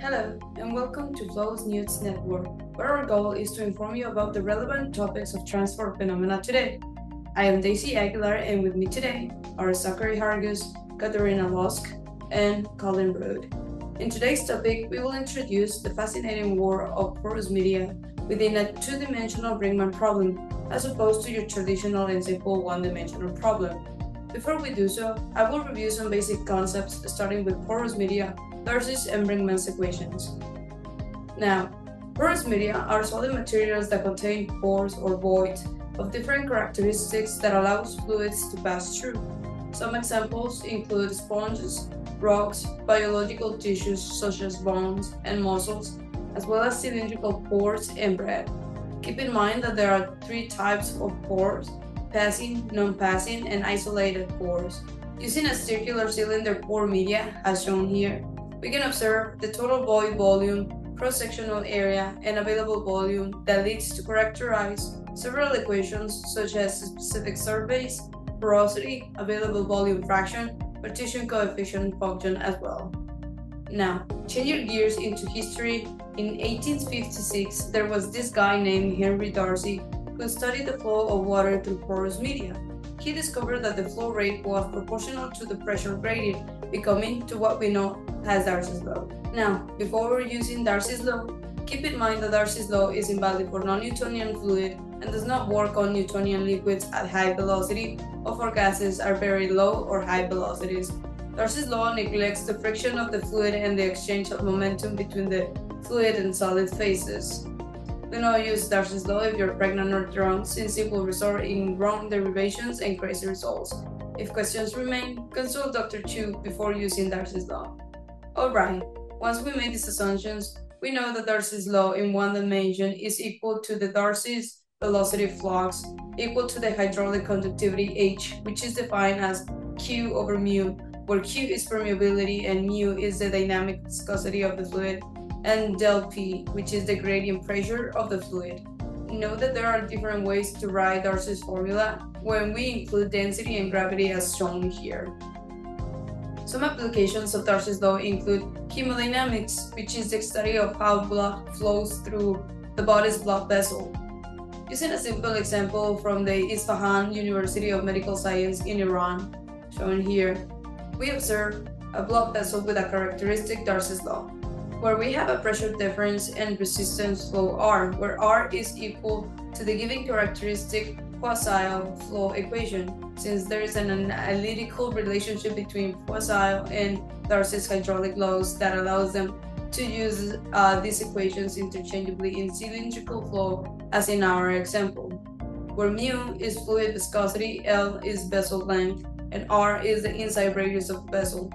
Hello, and welcome to Flows News Network, where our goal is to inform you about the relevant topics of transport phenomena today. I am Daisy Aguilar, and with me today are Zachary Hargus, Katerina Loske, and Colin Broad. In today's topic, we will introduce the fascinating world of porous media within a two-dimensional Brinkman problem, as opposed to your traditional and simple one-dimensional problem. Before we do so, I will review some basic concepts, starting with porous media, Darcy's and Brinkman's equations. Now, porous media are solid materials that contain pores or voids of different characteristics that allows fluids to pass through. Some examples include sponges, rocks, biological tissues such as bones and muscles, as well as cylindrical pores and bread. Keep in mind that there are three types of pores: passing, non-passing, and isolated pores. Using a circular cylinder pore media, as shown here, we can observe the total void volume, cross-sectional area, and available volume that leads to characterize several equations such as specific surface, porosity, available volume fraction, partition coefficient function as well. Now, changing gears into history, in 1856 there was this guy named Henry Darcy who studied the flow of water through porous media. He discovered that the flow rate was proportional to the pressure gradient, becoming to what we know as Darcy's law. Now, before we're using Darcy's law, keep in mind that Darcy's law is invalid for non-Newtonian fluid and does not work on Newtonian liquids at high velocity or for gases at very low or high velocities. Darcy's law neglects the friction of the fluid and the exchange of momentum between the fluid and solid phases. Do not use Darcy's law if you're pregnant or drunk, since it will result in wrong derivations and crazy results. If questions remain, consult Dr. Chu before using Darcy's law. Alright, once we made these assumptions, we know that Darcy's law in one dimension is equal to the Darcy's velocity flux equal to the hydraulic conductivity H, which is defined as Q over mu, where Q is permeability and mu is the dynamic viscosity of the fluid, and del P, which is the gradient pressure of the fluid. Note that there are different ways to write Darcy's formula when we include density and gravity as shown here. Some applications of Darcy's law include hemodynamics, which is the study of how blood flows through the body's blood vessel. Using a simple example from the Isfahan University of Medical Science in Iran, shown here, we observe a blood vessel with a characteristic Darcy's law, where we have a pressure difference and resistance flow R, where R is equal to the given characteristic Poisson flow equation, since there is an analytical relationship between Poisson and Darcy's hydraulic laws that allows them to use these equations interchangeably in cylindrical flow, as in our example, where mu is fluid viscosity, L is vessel length, and R is the inside radius of the vessel.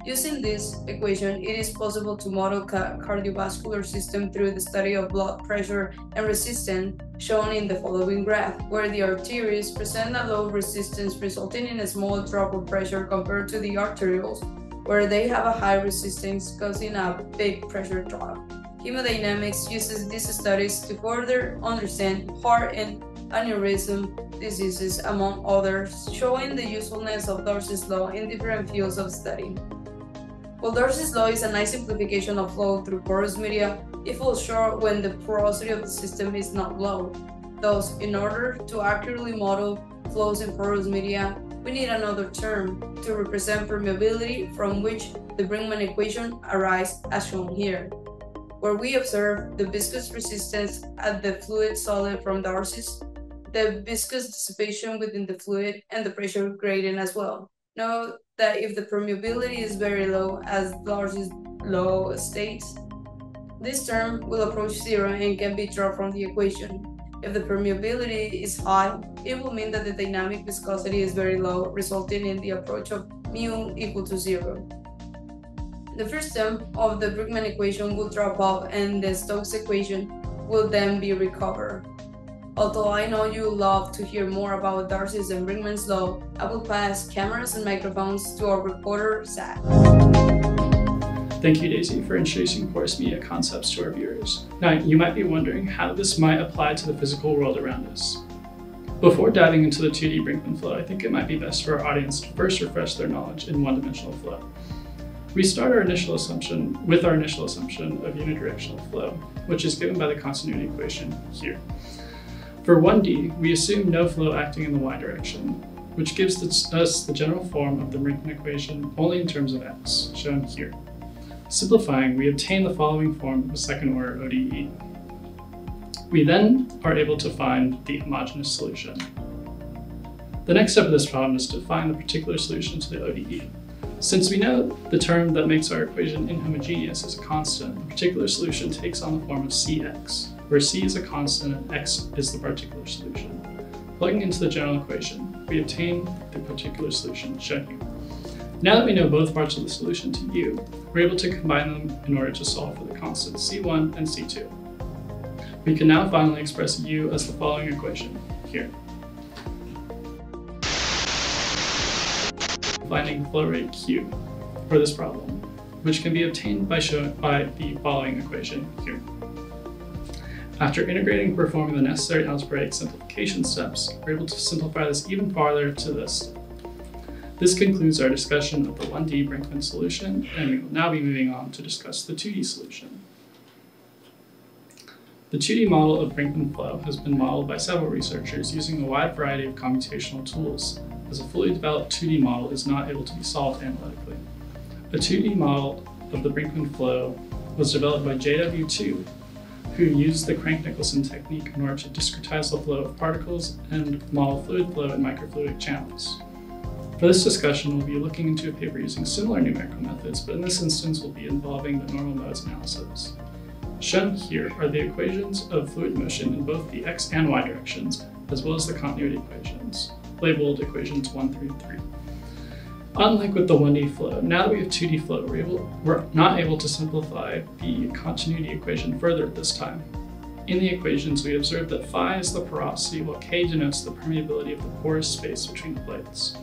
Using this equation, it is possible to model cardiovascular system through the study of blood pressure and resistance, shown in the following graph, where the arteries present a low resistance resulting in a small drop of pressure compared to the arterioles, where they have a high resistance causing a big pressure drop. Hemodynamics uses these studies to further understand heart and aneurysm diseases, among others, showing the usefulness of Darcy's law in different fields of study. While Darcy's law is a nice simplification of flow through porous media, it falls short when the porosity of the system is not low. Thus, in order to accurately model flows in porous media, we need another term to represent permeability, from which the Brinkman equation arises as shown here, where we observe the viscous resistance at the fluid solid from Darcy's, the viscous dissipation within the fluid, and the pressure gradient as well. Note that if the permeability is very low, as Darcy's law states, this term will approach zero and can be dropped from the equation. If the permeability is high, it will mean that the dynamic viscosity is very low, resulting in the approach of mu equal to zero. The first term of the Brinkman equation will drop off and the Stokes equation will then be recovered. Although I know you love to hear more about Darcy's and Brinkman's law, I will pass cameras and microphones to our reporter, Zach. Thank you, Daisy, for introducing porous media concepts to our viewers. Now, you might be wondering how this might apply to the physical world around us. Before diving into the 2D Brinkman flow, I think it might be best for our audience to first refresh their knowledge in one-dimensional flow. We start with our initial assumption of unidirectional flow, which is given by the continuity equation here. For 1D, we assume no flow acting in the y direction, which gives us the general form of the Brinkman equation only in terms of x, shown here. Simplifying, we obtain the following form of a second-order ODE. We then are able to find the homogeneous solution. The next step of this problem is to find the particular solution to the ODE. Since we know the term that makes our equation inhomogeneous is a constant, the particular solution takes on the form of Cx, where C is a constant and x is the particular solution. Plugging into the general equation, we obtain the particular solution shown here. Now that we know both parts of the solution to U, we're able to combine them in order to solve for the constants C1 and C2. We can now finally express U as the following equation here. Finding flow rate Q for this problem, which can be obtained by the following equation here. After integrating and performing the necessary algebraic simplification steps, we're able to simplify this even farther to this. This concludes our discussion of the 1D Brinkman solution, and we will now be moving on to discuss the 2D solution. The 2D model of Brinkman flow has been modeled by several researchers using a wide variety of computational tools, as a fully developed 2D model is not able to be solved analytically. A 2D model of the Brinkman flow was developed by JW2, who used the Crank-Nicolson technique in order to discretize the flow of particles and model fluid flow in microfluidic channels. For this discussion, we'll be looking into a paper using similar numerical methods, but in this instance we'll be involving the normal modes analysis. Shown here are the equations of fluid motion in both the x and y directions, as well as the continuity equations, labeled equations 1 through 3. Unlike with the 1D flow, now that we have 2D flow, we're not able to simplify the continuity equation further at this time. In the equations, we observe that phi is the porosity, while k denotes the permeability of the porous space between the plates.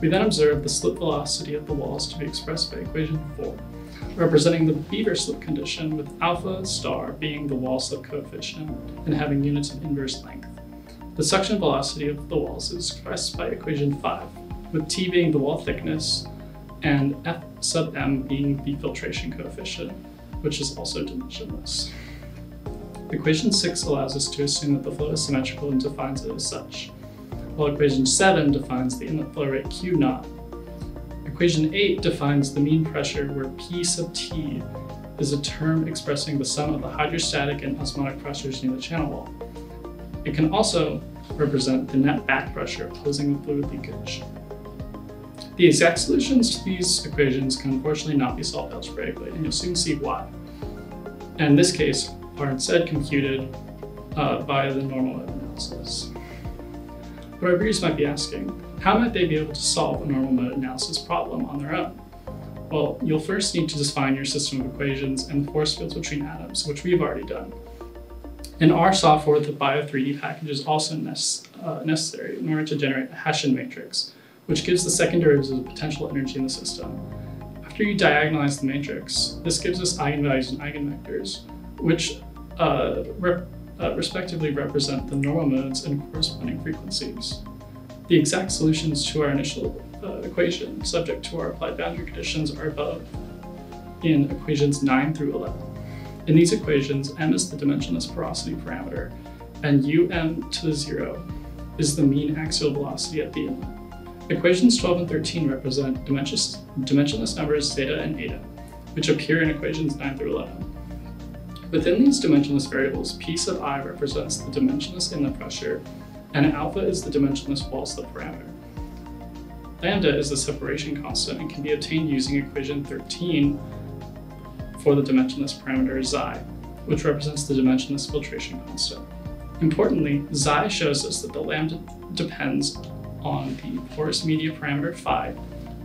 We then observe the slip velocity of the walls to be expressed by equation 4, representing the Beaver slip condition, with alpha star being the wall slip coefficient and having units of inverse length. The suction velocity of the walls is expressed by equation 5, with T being the wall thickness and F sub m being the filtration coefficient, which is also dimensionless. Equation 6 allows us to assume that the flow is symmetrical and defines it as such, while equation 7 defines the inlet flow rate Q naught. Equation 8 defines the mean pressure, where P sub T is a term expressing the sum of the hydrostatic and osmotic pressures near the channel wall. It can also represent the net back pressure opposing the fluid leakage. The exact solutions to these equations can unfortunately not be solved algebraically, and you'll soon see why. And in this case, are instead computed by the normal mode analysis. But our viewers might be asking, how might they be able to solve a normal mode analysis problem on their own? Well, you'll first need to define your system of equations and the force fields between atoms, which we've already done. In our software, the Bio3D package is also necessary in order to generate a Hessian matrix, which gives the second derivative of potential energy in the system. After you diagonalize the matrix, this gives us eigenvalues and eigenvectors, which respectively represent the normal modes and corresponding frequencies. The exact solutions to our initial equation, subject to our applied boundary conditions, are above in equations 9 through 11. In these equations, m is the dimensionless porosity parameter, and um to the 0 is the mean axial velocity at the inlet. Equations 12 and 13 represent dimensionless numbers zeta and eta, which appear in equations 9 through 11. Within these dimensionless variables, P sub I represents the dimensionless inlet pressure, and alpha is the dimensionless wall slip parameter. Lambda is the separation constant and can be obtained using equation 13 for the dimensionless parameter xi, which represents the dimensionless filtration constant. Importantly, xi shows us that the lambda depends on the porous media parameter phi,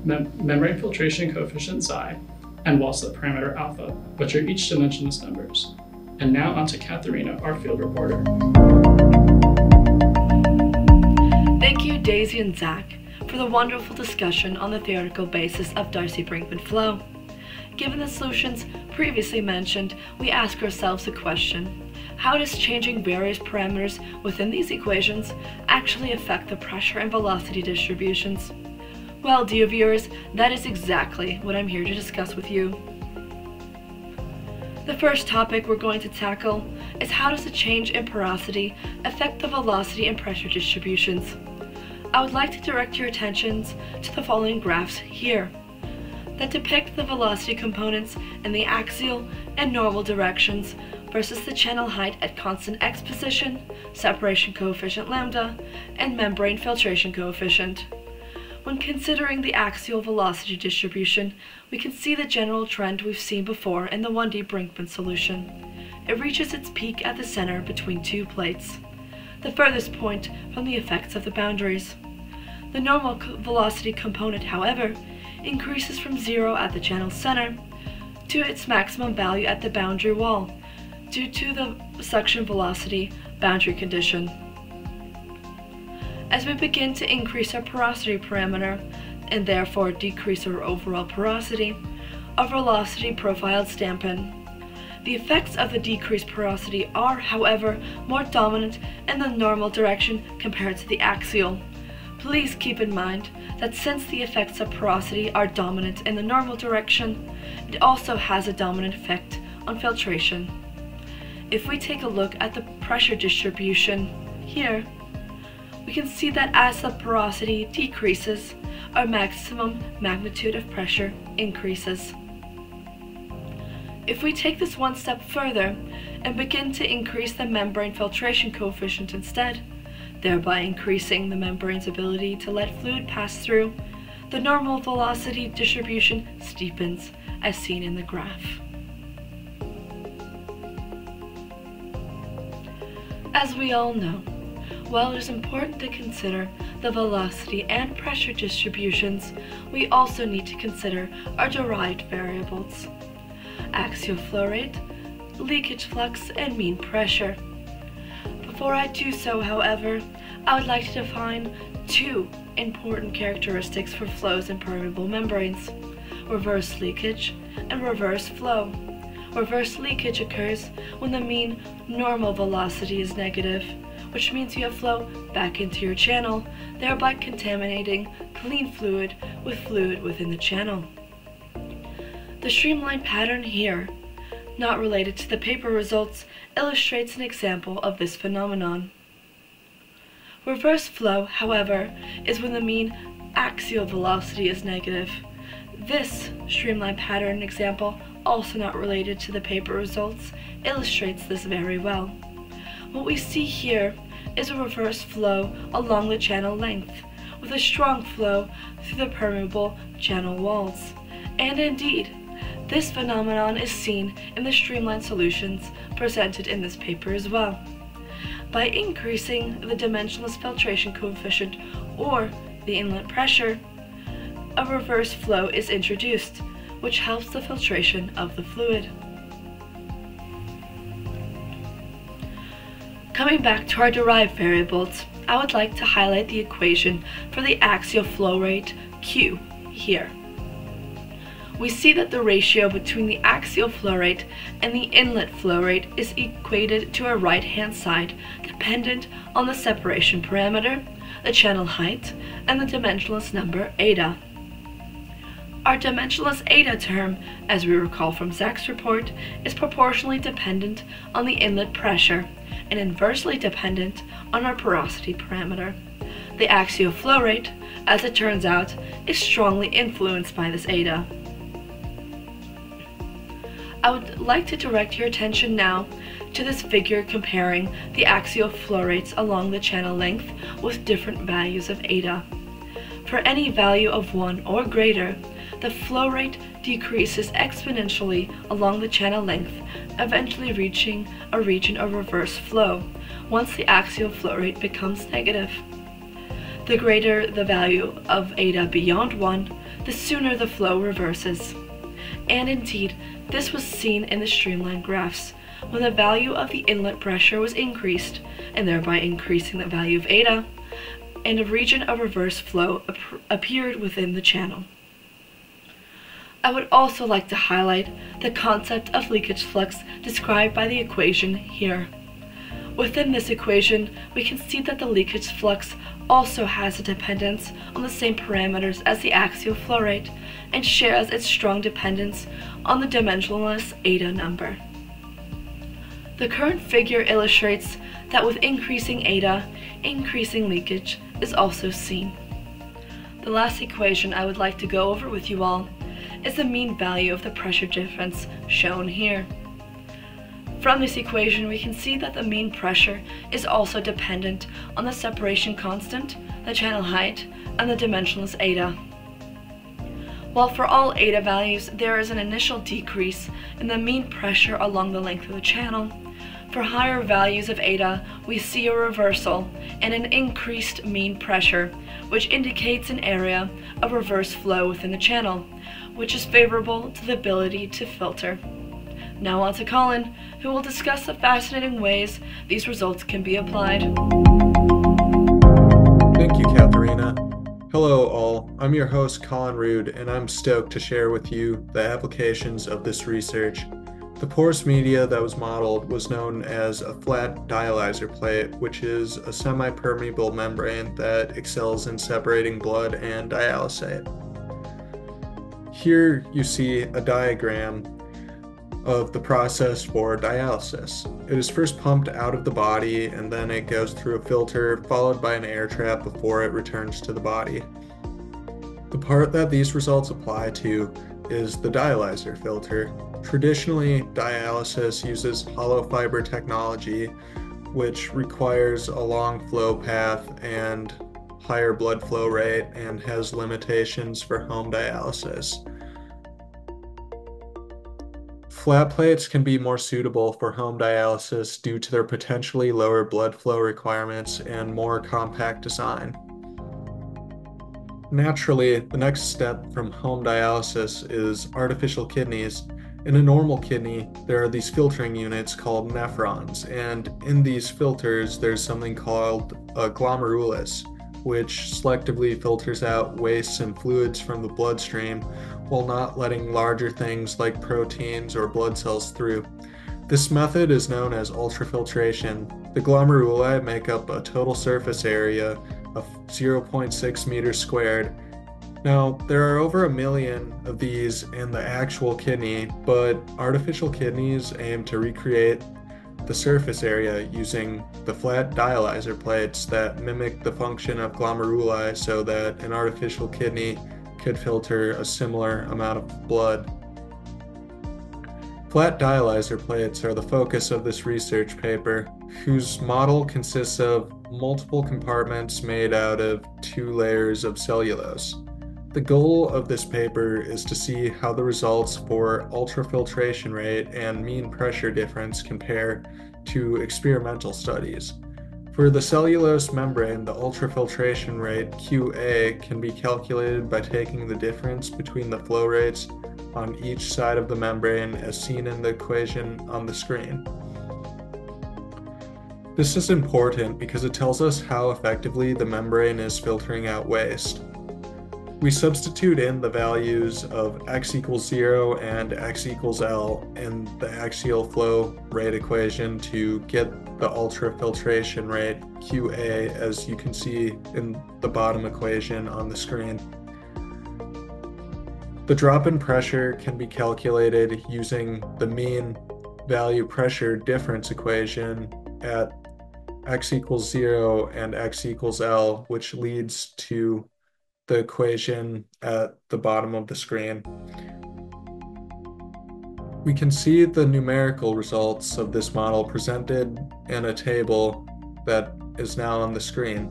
membrane filtration coefficient xi, and wall slip parameter alpha, which are each dimensionless numbers. And now onto Katharina, our field reporter. Thank you, Daisy and Zach, for the wonderful discussion on the theoretical basis of Darcy-Brinkman flow. Given the solutions previously mentioned, we ask ourselves a question: how does changing various parameters within these equations actually affect the pressure and velocity distributions? Well, dear viewers, that is exactly what I'm here to discuss with you. The first topic we're going to tackle is how does a change in porosity affect the velocity and pressure distributions. I would like to direct your attentions to the following graphs here that depict the velocity components in the axial and normal directions versus the channel height at constant x position, separation coefficient lambda, and membrane filtration coefficient. When considering the axial velocity distribution, we can see the general trend we've seen before in the 1D Brinkman solution. It reaches its peak at the center between two plates, the furthest point from the effects of the boundaries. The normal velocity component, however, increases from 0 at the channel center to its maximum value at the boundary wall due to the suction velocity boundary condition. As we begin to increase our porosity parameter, and therefore decrease our overall porosity, our velocity profiles dampen. The effects of the decreased porosity are, however, more dominant in the normal direction compared to the axial. Please keep in mind that since the effects of porosity are dominant in the normal direction, it also has a dominant effect on filtration. If we take a look at the pressure distribution here, we can see that as the porosity decreases, our maximum magnitude of pressure increases. If we take this one step further and begin to increase the membrane filtration coefficient instead, thereby increasing the membrane's ability to let fluid pass through, the normal velocity distribution steepens as seen in the graph. As we all know, while it is important to consider the velocity and pressure distributions, we also need to consider our derived variables: axial flow rate, leakage flux, and mean pressure. Before I do so, however, I would like to define two important characteristics for flows in permeable membranes: reverse leakage and reverse flow. Reverse leakage occurs when the mean normal velocity is negative, which means you have flow back into your channel, thereby contaminating clean fluid with fluid within the channel. The streamline pattern here, not related to the paper results, illustrates an example of this phenomenon. Reverse flow, however, is when the mean axial velocity is negative. This streamline pattern example, also not related to the paper results, illustrates this very well. What we see here is a reverse flow along the channel length, with a strong flow through the permeable channel walls. And indeed, this phenomenon is seen in the streamlined solutions presented in this paper as well. By increasing the dimensionless filtration coefficient, or the inlet pressure, a reverse flow is introduced, which helps the filtration of the fluid. Coming back to our derived variables, I would like to highlight the equation for the axial flow rate, Q, here. We see that the ratio between the axial flow rate and the inlet flow rate is equated to a right-hand side dependent on the separation parameter, the channel height, and the dimensionless number eta. Our dimensionless eta term, as we recall from Zach's report, is proportionally dependent on the inlet pressure and inversely dependent on our porosity parameter. The axial flow rate, as it turns out, is strongly influenced by this eta. I would like to direct your attention now to this figure comparing the axial flow rates along the channel length with different values of eta. For any value of 1 or greater, the flow rate decreases exponentially along the channel length, eventually reaching a region of reverse flow once the axial flow rate becomes negative. The greater the value of eta beyond 1, the sooner the flow reverses. And indeed, this was seen in the streamlined graphs, when the value of the inlet pressure was increased, and thereby increasing the value of eta, and a region of reverse flow appeared within the channel. I would also like to highlight the concept of leakage flux described by the equation here. Within this equation, we can see that the leakage flux also has a dependence on the same parameters as the axial flow rate and shares its strong dependence on the dimensionless eta number. The current figure illustrates that with increasing eta, increasing leakage is also seen. The last equation I would like to go over with you all is the mean value of the pressure difference shown here. From this equation, we can see that the mean pressure is also dependent on the separation constant, the channel height, and the dimensionless eta. While for all eta values there is an initial decrease in the mean pressure along the length of the channel, for higher values of eta we see a reversal and an increased mean pressure, which indicates an area of reverse flow within the channel, which is favorable to the ability to filter. Now on to Colin, who will discuss the fascinating ways these results can be applied. Thank you, Katharina. Hello all, I'm your host Colin Rude, and I'm stoked to share with you the applications of this research. The porous media that was modeled was known as a flat dialyzer plate, which is a semi-permeable membrane that excels in separating blood and dialysate. Here you see a diagram of the process for dialysis. It is first pumped out of the body and then it goes through a filter followed by an air trap before it returns to the body. The part that these results apply to is the dialyzer filter. Traditionally, dialysis uses hollow fiber technology, which requires a long flow path and higher blood flow rate and has limitations for home dialysis. Flat plates can be more suitable for home dialysis due to their potentially lower blood flow requirements and more compact design. Naturally, the next step from home dialysis is artificial kidneys. In a normal kidney, there are these filtering units called nephrons, and in these filters there's something called a glomerulus, which selectively filters out wastes and fluids from the bloodstream while not letting larger things like proteins or blood cells through. This method is known as ultrafiltration. The glomeruli make up a total surface area of 0.6 meters squared. Now, there are over 1 million of these in the actual kidney, but artificial kidneys aim to recreate the surface area using the flat dialyzer plates that mimic the function of glomeruli so that an artificial kidney could filter a similar amount of blood. Flat dialyzer plates are the focus of this research paper, whose model consists of multiple compartments made out of 2 layers of cellulose. The goal of this paper is to see how the results for ultrafiltration rate and mean pressure difference compare to experimental studies. For the cellulose membrane, the ultrafiltration rate QA can be calculated by taking the difference between the flow rates on each side of the membrane as seen in the equation on the screen. This is important because it tells us how effectively the membrane is filtering out waste. We substitute in the values of x equals 0 and x equals L in the axial flow rate equation to get the ultrafiltration rate QA, as you can see in the bottom equation on the screen. The drop in pressure can be calculated using the mean value pressure difference equation at x equals 0 and x equals L, which leads to the equation at the bottom of the screen. We can see the numerical results of this model presented in a table that is now on the screen.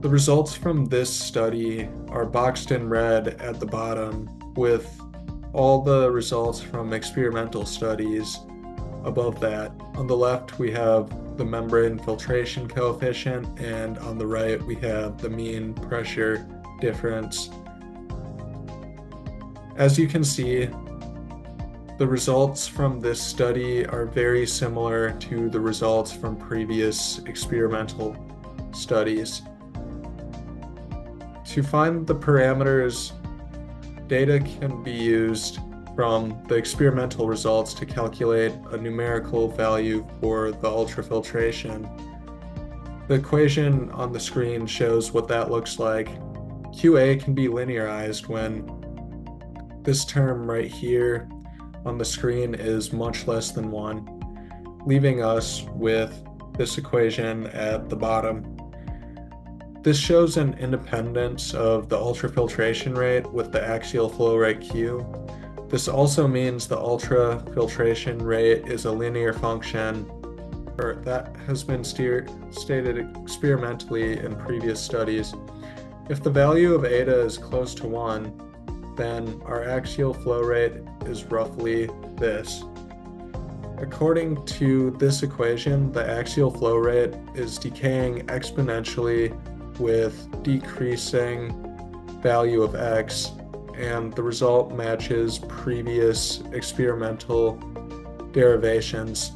The results from this study are boxed in red at the bottom, with all the results from experimental studies above that. On the left, we have the membrane filtration coefficient, and on the right, we have the mean pressure difference. As you can see, the results from this study are very similar to the results from previous experimental studies. To find the parameters, data can be used from the experimental results to calculate a numerical value for the ultrafiltration. The equation on the screen shows what that looks like. QA can be linearized when this term right here on the screen is much less than 1, leaving us with this equation at the bottom. This shows an independence of the ultrafiltration rate with the axial flow rate Q. This also means the ultrafiltration rate is a linear function, or that has been stated experimentally in previous studies. If the value of eta is close to 1, then our axial flow rate is roughly this. According to this equation, the axial flow rate is decaying exponentially with decreasing value of x, and the result matches previous experimental derivations.